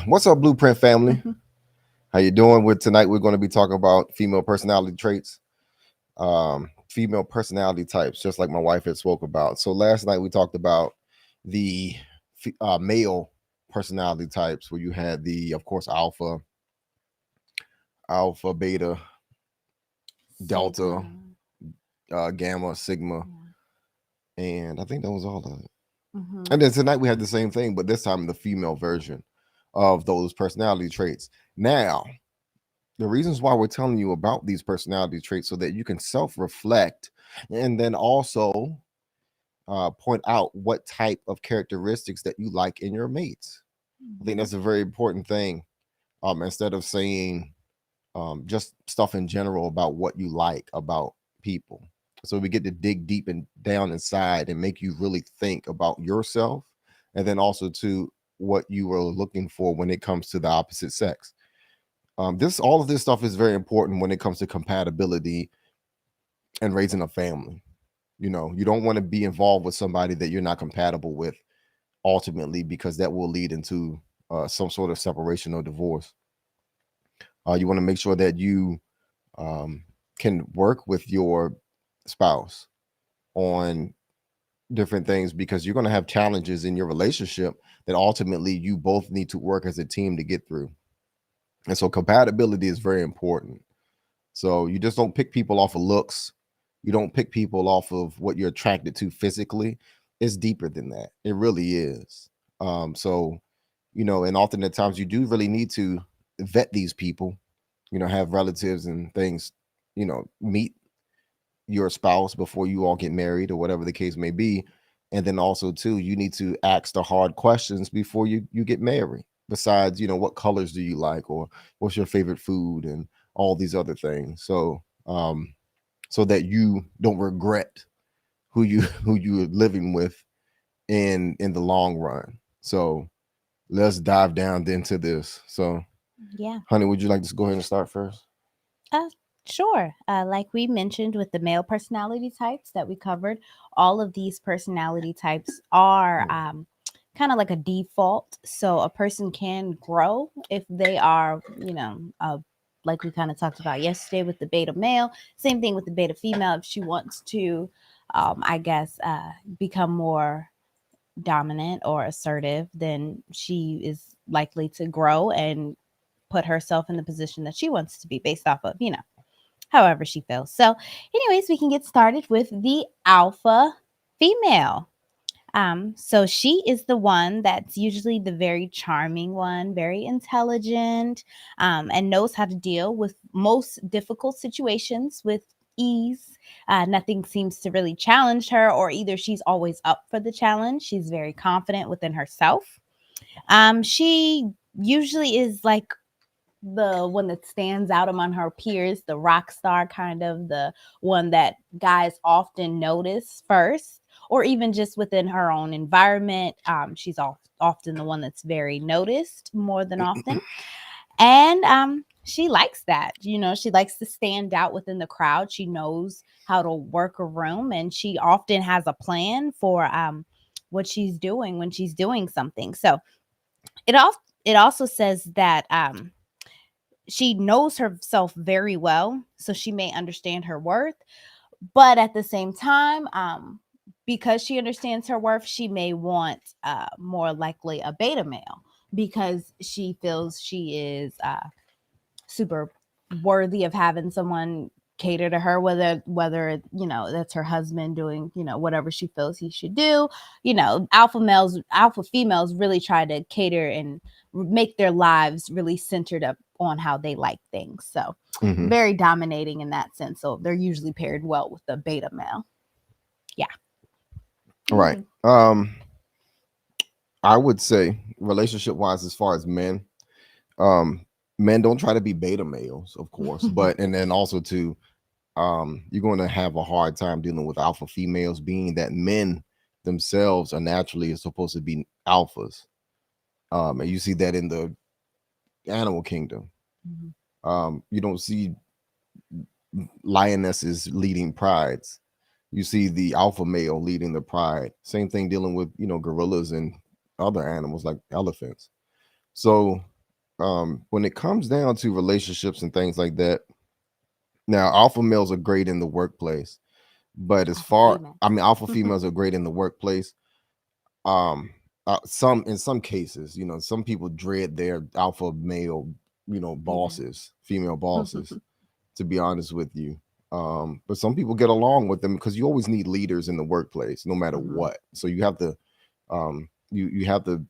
What's up, Blueprint family? Mhm. How you doing? With tonight, we're going to be talking about female personality traits, female personality types, just like my wife had spoke about. So last night we talked about the male personality types, where you had the, of course, alpha, beta, delta, Sigma. gamma, sigma, Yeah. and I think that was all of it. Hmm. And then tonight we had the same thing, but this time the female version of those personality traits. Now, the reasons why we're telling you about these personality traits so that you can self-reflect and then also point out what type of characteristics that you like in your mates. I think Hmm. that's a very important thing. Instead of saying just stuff in general about what you like about people, so we get to dig deep and down inside and make you really think about yourself, and then also to what you are looking for when it comes to the opposite sex. This all of this stuff is very important when it comes to compatibility and raising a family. You know, you don't want to be involved with somebody that you're not compatible with ultimately, because that will lead into some sort of separation or divorce. You want to make sure that you um, can work with your spouse on different things, because you're going to have challenges in your relationship that ultimately you both need to work as a team to get through. And so compatibility is very important. So you just don't pick people off of looks. You don't pick people off of what you're attracted to physically. It's deeper than that. It really is. So, and often at times you do really need to vet these people, have relatives and things, meet your spouse before you all get married or whatever the case may be. And then also too, you need to ask the hard questions before you get married. Besides, what colors do you like, or what's your favorite food, and all these other things. So that you don't regret who you who you are living with in the long run. So let's dive down into this. So, Yeah. honey, would you like to go ahead and start first? Uh, sure. Like we mentioned with the male personality types that we covered, all of these personality types are kind of like a default. So a person can grow if they are, like we kind of talked about yesterday with the beta male. Same thing with the beta female. If she wants to, I guess, become more dominant or assertive, then she is likely to grow and put herself in the position that she wants to be based off of, however she feels. So, anyways, we can get started with the alpha female. So she is the one that's usually the very charming one, very intelligent, and knows how to deal with most difficult situations with ease. Nothing seems to really challenge her, or either she's always up for the challenge. She's very confident within herself. She usually is like the one that stands out among her peers, the rock star kind of, the one that guys often notice first, or even just within her own environment. She's often the one that's very noticed more than often. And she likes that. She likes to stand out within the crowd. She knows how to work a room, and she often has a plan for what she's doing when she's doing something. So it all it also says that she knows herself very well, so she may understand her worth, but at the same time, because she understands her worth, she may want more likely a beta male, because she feels she is super worthy of having someone cater to her, whether that's her husband doing whatever she feels he should do. Alpha females really try to cater and make their lives really centered up on how they like things. So Hmm. very dominating in that sense. So they're usually paired well with the beta male. Yeah. Right. Mhm. I would say relationship wise, as far as um, men don't try to be beta males, of course, but and then also too, you're going to have a hard time dealing with alpha females, being that men themselves are naturally supposed to be alphas. And you see that in the animal kingdom. Mhm. You don't see lionesses leading prides. You see the alpha male leading the pride. Same thing dealing with gorillas and other animals like elephants. So when it comes down to relationships and things like that, now alpha males are great in the workplace, but as Alpha far, female. I mean, alpha females are great in the workplace. Um, some in some cases, you know, some people dread their alpha male, you know, bosses, female bosses. To be honest with you, but some people get along with them because you always need leaders in the workplace, no matter Mhm. what. So you have to, you have to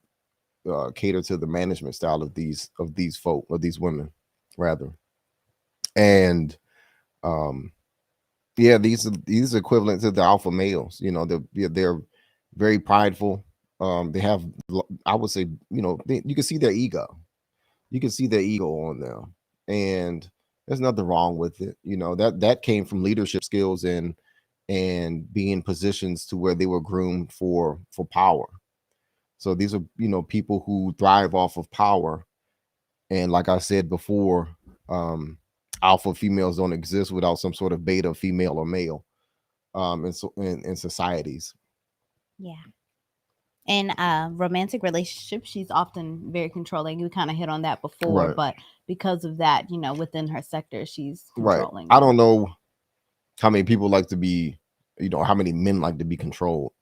cater to the management style of these folk or these women, rather. And yeah, these are equivalent to the alpha males. You know, they're very prideful. They have, I would say, you know, you can see their ego. You can see their ego on them, and there's nothing wrong with it. You know, that came from leadership skills and being in positions to where they were groomed for power. So these are, you know, people who thrive off of power. And like I said before, um, alpha females don't exist without some sort of beta female or male, in societies. Yeah. In romantic relationships, she's often very controlling. We kind of hit on that before, Right. but because of that, you know, within her sector, she's Right. controlling I them. don't know how many people like to be, you know, how many men like to be controlled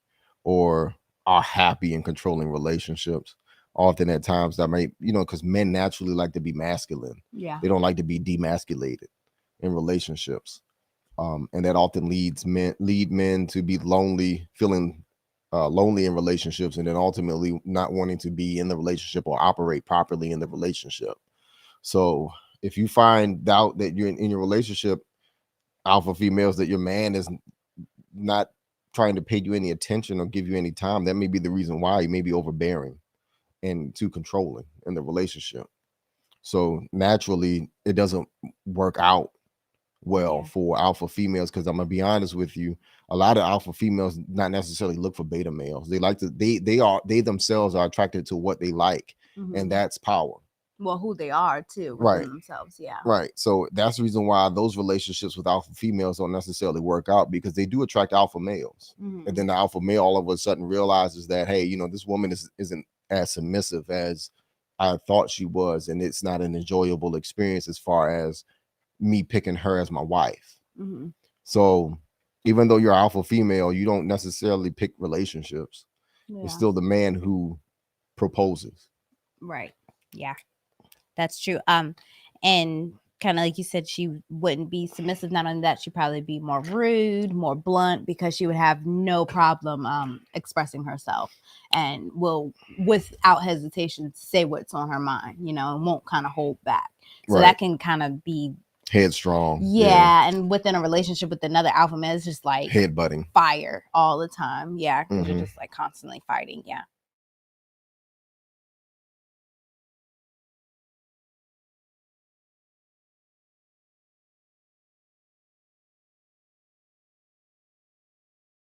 or are happy in controlling relationships. Often at times that may, you know, because men naturally like to be masculine. Yeah. They don't like to be demasculated in relationships. And that often lead men to be lonely, feeling lonely in relationships, and then ultimately not wanting to be in the relationship or operate properly in the relationship. So if you find out that you're in your relationship, alpha females, that your man is not trying to pay you any attention or give you any time, that may be the reason why. He may be overbearing and too controlling in the relationship. So naturally, it doesn't work out well Yeah. for alpha females, because I'm gonna be honest with you, a lot of alpha females not necessarily look for beta males. They like to they themselves are attracted to what they like, and Mhm. that's power. Well, who they are too within Right. themselves. Yeah. Right. So that's the reason why those relationships with alpha females don't necessarily work out, because they do attract alpha males. And Mhm. then the alpha male all of a sudden realizes that, hey, you know, this woman isn't as submissive as I thought she was, and it's not an enjoyable experience as far as me picking her as my wife. Mhm. So even though you're alpha female, you don't necessarily pick relationships. It's Yeah. still the man who proposes. Right. Yeah. That's true. And kind of like you said, she wouldn't be submissive. Not only that, she'd probably be more rude, more blunt, because she would have no problem expressing herself and will, without hesitation, say what's on her mind, you know, and won't kind of hold back. So Right. that can kind of be, Headstrong. yeah. And within a relationship with another alpha male, it's just like Headbutting. fire all the time. Yeah. Because you're Mhm. just like constantly fighting. Yeah.